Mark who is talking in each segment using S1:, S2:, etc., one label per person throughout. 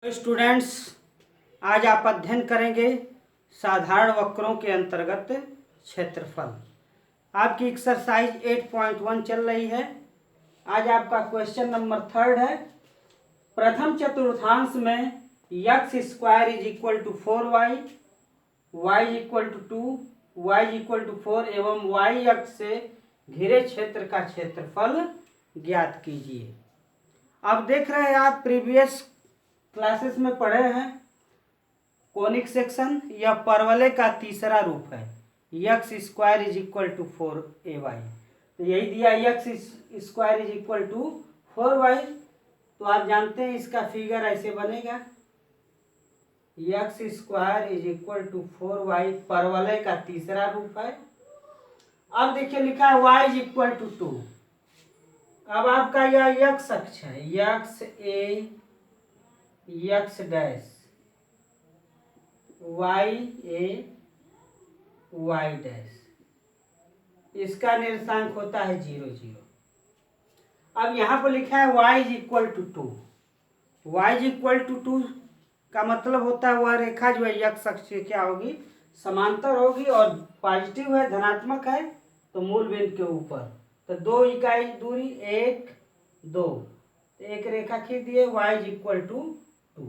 S1: तो स्टूडेंट्स, आज आप अध्ययन करेंगे साधारण वक्रों के अंतर्गत क्षेत्रफल। आपकी एक्सरसाइज 8.1 चल रही है। आज आपका क्वेश्चन नंबर 3 है। प्रथम चतुर्थांश में x square is equal to 4y, y equal to 2, y equal to 4 एवं y अक्ष से घिरे क्षेत्र का क्षेत्रफल ज्ञात कीजिए। अब देख रहे हैं आप प्रीवियस क्लासेस में पढ़े हैं कोनिक सेक्शन या परवलय का तीसरा रूप है x square is equal to 4ay। तो यही दिया x square is equal to 4y। तो आप जानते हैं इसका फिगर ऐसे बनेगा, x square is equal to 4y परवलय का तीसरा रूप है। अब देखिए लिखा है y इज इक्वल टू 2। अब आपका यह x अक्ष है, x a x dash y a y dash, इसका निर्देशांक होता है 0 0। अब यहाँ पर लिखा है y is equal to 2। y is equal to 2 का मतलब होता है वह रेखा जो है x अक्ष से क्या होगी, समांतर होगी और पॉजिटिव है, धनात्मक है तो मूल बिंदु के ऊपर। तो 2 इकाई दूरी 1 2, एक रेखा खींच दिए y इज इक्वल टू 2।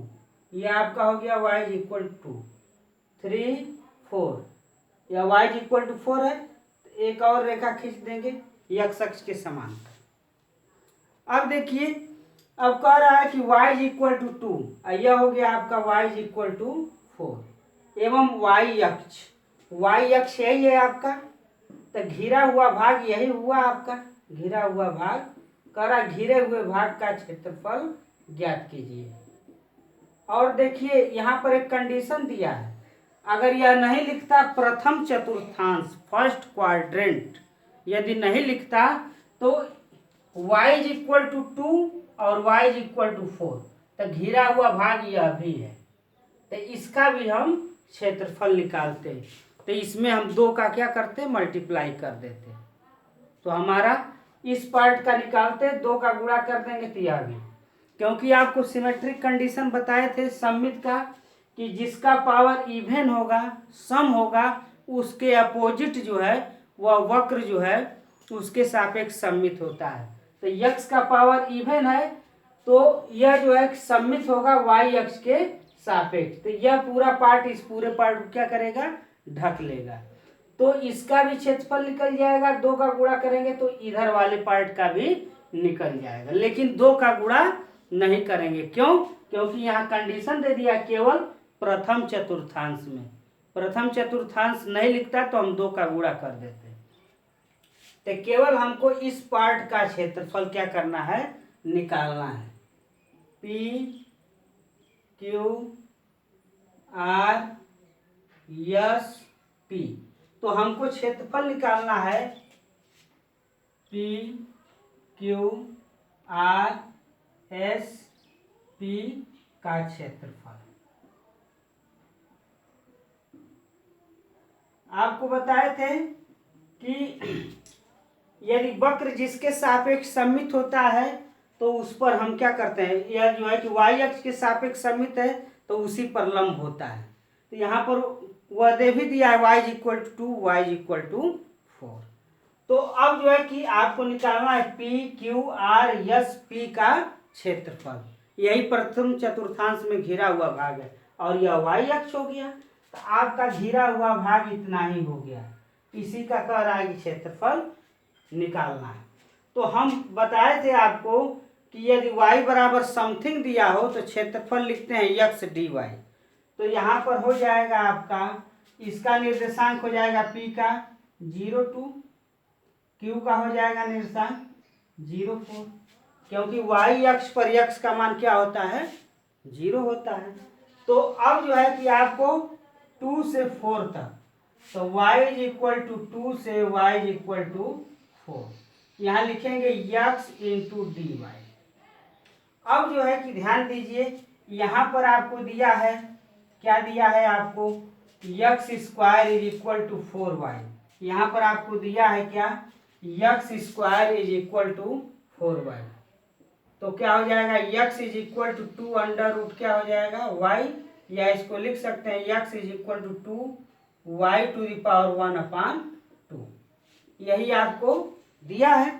S1: यह आपका हो गया y इज इक्वल टू 3 4। या y इज इक्वल टू 4 है तो एक और रेखा खींच देंगे x अक्ष के समांतर। अब देखिए, अब कह रहा है कि y इज इक्वल टू 2, यह हो गया आपका y इज इक्वल टू 4 एवं y अक्ष यही है आपका। तो घिरा हुआ भाग यही हुआ आपका, घिरा हुआ भाग कह रहा घिरे हुए भाग का क्षेत्रफल ज्ञात कीजिए। और देखिए यहाँ पर एक कंडीशन दिया है, अगर यह नहीं लिखता प्रथम चतुर्थांश फर्स्ट क्वाड्रेंट, यदि नहीं लिखता तो y इज इक्वल टू 2 और y इज इक्वल टू 4, तो घिरा हुआ भाग यह भी है, तो इसका भी हम क्षेत्रफल निकालते। तो इसमें हम 2 का क्या करते, मल्टीप्लाई कर देते। तो हमारा इस पार्ट का निकालते, 2 का गुणा कर देंगे तो यह भी, क्योंकि आपको सिमेट्रिक कंडीशन बताए थे सममित का कि जिसका पावर इवन होगा, सम होगा, उसके अपोजिट जो है वह वक्र जो है उसके सापेक्ष सममित होता है। तो x का पावर इवन है तो यह जो है सममित होगा y अक्ष के सापेक्ष। तो यह पूरा पार्ट इस पूरे पार्ट को क्या करेगा, ढक लेगा। तो इसका भी क्षेत्रफल निकल जाएगा, 2 का गुणा करेंगे तो इधर वाले पार्ट का भी निकल जाएगा, लेकिन 2 का गुणा नहीं करेंगे। क्यों? क्योंकि यहाँ कंडीशन दे दिया केवल प्रथम चतुर्थांश में, प्रथम चतुर्थांश नहीं लिखता तो हम 2 का गुणा कर देते। तो केवल हमको इस पार्ट का क्षेत्रफल क्या करना है, निकालना है। P Q R S P। तो हमको क्षेत्रफल निकालना है P Q R S P का क्षेत्रफल। आपको बताए थे कि यदि वक्र जिसके सापेक्ष सममित होता है तो उस पर हम क्या करते हैं, यह जो है कि y अक्ष के सापेक्ष सममित है तो उसी पर लंब होता है। तो यहाँ पर वह दे भी दिया है y is equal to 2, y is equal to 4। तो अब जो है कि आपको निकालना है P Q R S P का क्षेत्रफल। यही प्रथम चतुर्थांश में घिरा हुआ भाग है और यह y अक्ष हो गया, तो आपका घिरा हुआ भाग इतना ही हो गया। इसी का कह रहा है कि क्षेत्रफल निकालना है। तो हम बताए थे आपको कि यदि y बराबर समथिंग दिया हो तो क्षेत्रफल लिखते हैं x dy। तो यहाँ पर हो जाएगा आपका, इसका निर्देशांक हो जाएगा p का 0 2, q का हो जाएगा निर्देशांक 0 4, क्योंकि y अक्ष पर x का मान क्या होता है, 0 होता है। तो अब जो है कि आपको 2 से 4 तक, तो y इज इक्वल टू 2 से y इज इक्वल टू 4, यहाँ लिखेंगे x इंटू डी वाई। अब जो है कि ध्यान दीजिए, यहाँ पर आपको दिया है, क्या दिया है आपको, x square is equal to 4y। यहाँ पर आपको दिया है क्या, x square is equal to 4y। तो क्या हो जाएगा x is equal to 2 under root क्या हो जाएगा y, या इसको लिख सकते हैं x is equal to 2 y to the power 1/2। यही आपको दिया है।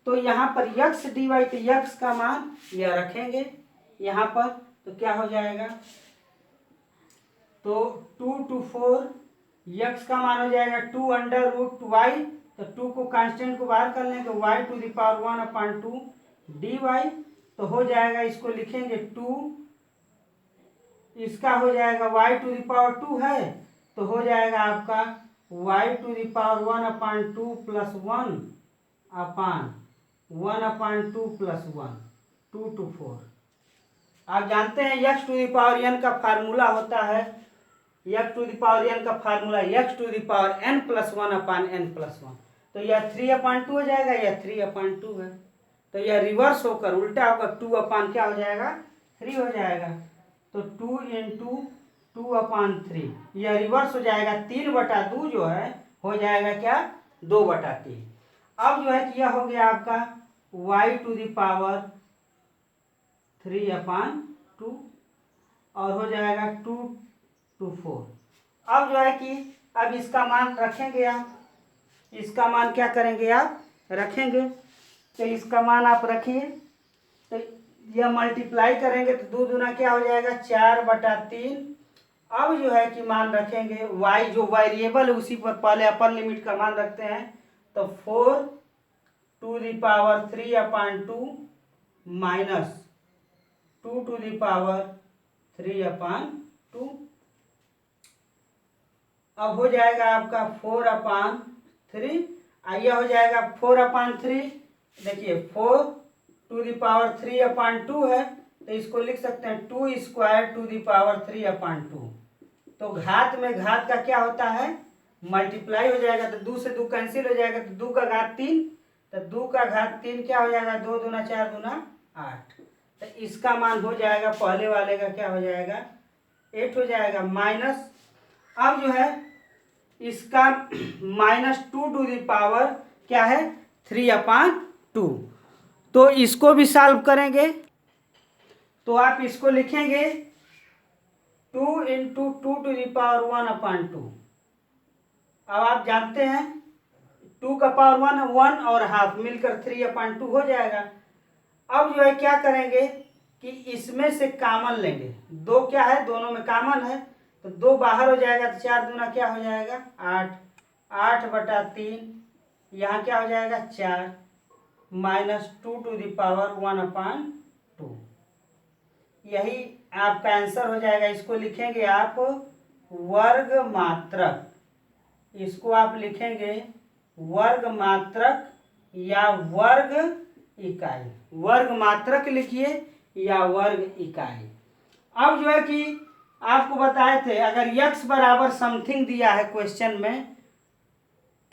S1: तो यहाँ पर x dy, तो x का मान यह रखेंगे यहाँ पर, तो क्या हो जाएगा, तो 2 to 4 x का मान हो जाएगा 2 अंडर रूट y, तो 2 को कांस्टेंट को बाहर कर लें तो y to the power 1/2 dy, तो हो जाएगा, इसको लिखेंगे 2, इसका हो जाएगा y टू द पावर 2 है, तो हो जाएगा आपका y to the power 1/2 plus 1/2 plus 1, 2 to 4। आप जानते हैं x to the power n का फार्मूला होता है, x to the power n का formula x to the power n plus 1/n+1, तो यह 3/2 हो जाएगा, यह 3/2 है, तो यह रिवर्स होकर उल्टा होकर 2 क्या हो जाएगा 3 हो जाएगा, तो 2 × 2/3 यह रिवर्स हो जाएगा, 3/2 जो है हो जाएगा क्या 2/3। अब जो है कि यह हो गया आपका y टू द पावर 3/2 और हो जाएगा 2 to 4। अब जो है कि अब इसका मान रखेंगे आप, इसका मान क्या करेंगे आप रखेंगे, तो इसका मान आप रखिए, तो यह मल्टीप्लाई करेंगे तो 2 दूना क्या हो जाएगा 4/3। अब जो है कि मान रखेंगे y जो वेरिएबल है उसी पर पहले अपर लिमिट का मान रखते हैं, तो 4 to the power 3/2 minus 2 to the power 3/2। अब हो जाएगा आपका 4/3, आइए हो जाएगा 4/3, देखिए 4 टू द पावर 3/2 है, तो इसको लिख सकते हैं 2² टू द पावर 3/2। तो घात में घात का क्या होता है मल्टीप्लाई हो जाएगा, तो 2 से 2 कैंसिल हो जाएगा, तो 2 का घात 3, तो 2 का घात 3 क्या हो जाएगा 2 दूना 4 दूना 8, तो इसका मान हो जाएगा पहले वाले का क्या हो जाएगा 8 हो जाएगा, माइनस अब जो है इसका -2 टू द पावर क्या है 3/2। तो इसको भी सॉल्व करेंगे, तो आप इसको लिखेंगे 2 × 2 टू द पावर 1/2। अब आप जानते हैं 2 का पावर 1 और हाफ मिलकर 3/2 हो जाएगा। अब जो है क्या करेंगे कि इसमें से कॉमन लेंगे, 2 क्या है दोनों में कॉमन है, तो 2 बाहर हो जाएगा, तो 4 दूना क्या हो जाएगा 8/3, यहाँ क्या हो जाएगा 4 -2 टू द पावर 1/2। यही आपका आंसर हो जाएगा। इसको लिखेंगे आप वर्ग मात्रक, इसको आप लिखेंगे वर्ग मात्रक या वर्ग इकाई, वर्ग मात्रक लिखिए या वर्ग इकाई। अब जो है कि आपको बताए थे अगर x बराबर समथिंग दिया है क्वेश्चन में,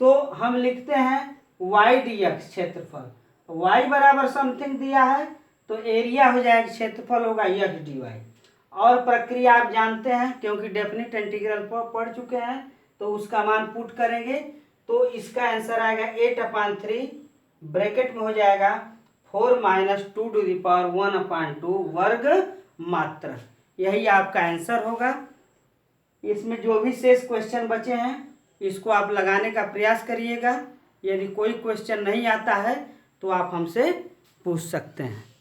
S1: तो हम लिखते हैं y dx क्षेत्रफल, y बराबर समथिंग दिया है तो एरिया हो जाएगा क्षेत्रफल होगा x dy। और प्रक्रिया आप जानते हैं क्योंकि डेफिनेट इंटीग्रल पढ़ चुके हैं, तो उसका मान पुट करेंगे तो इसका आंसर आएगा 8/3 ब्रैकेट में हो जाएगा 4 - 2 टू द पावर 1/2 वर्ग मात्रक। यही आपका आंसर होगा। इसमें जो भी शेष क्वेश्चन बचे हैं इसको आप लगाने का प्रयास करिएगा। यदि कोई क्वेश्चन नहीं आता है तो आप हमसे पूछ सकते हैं।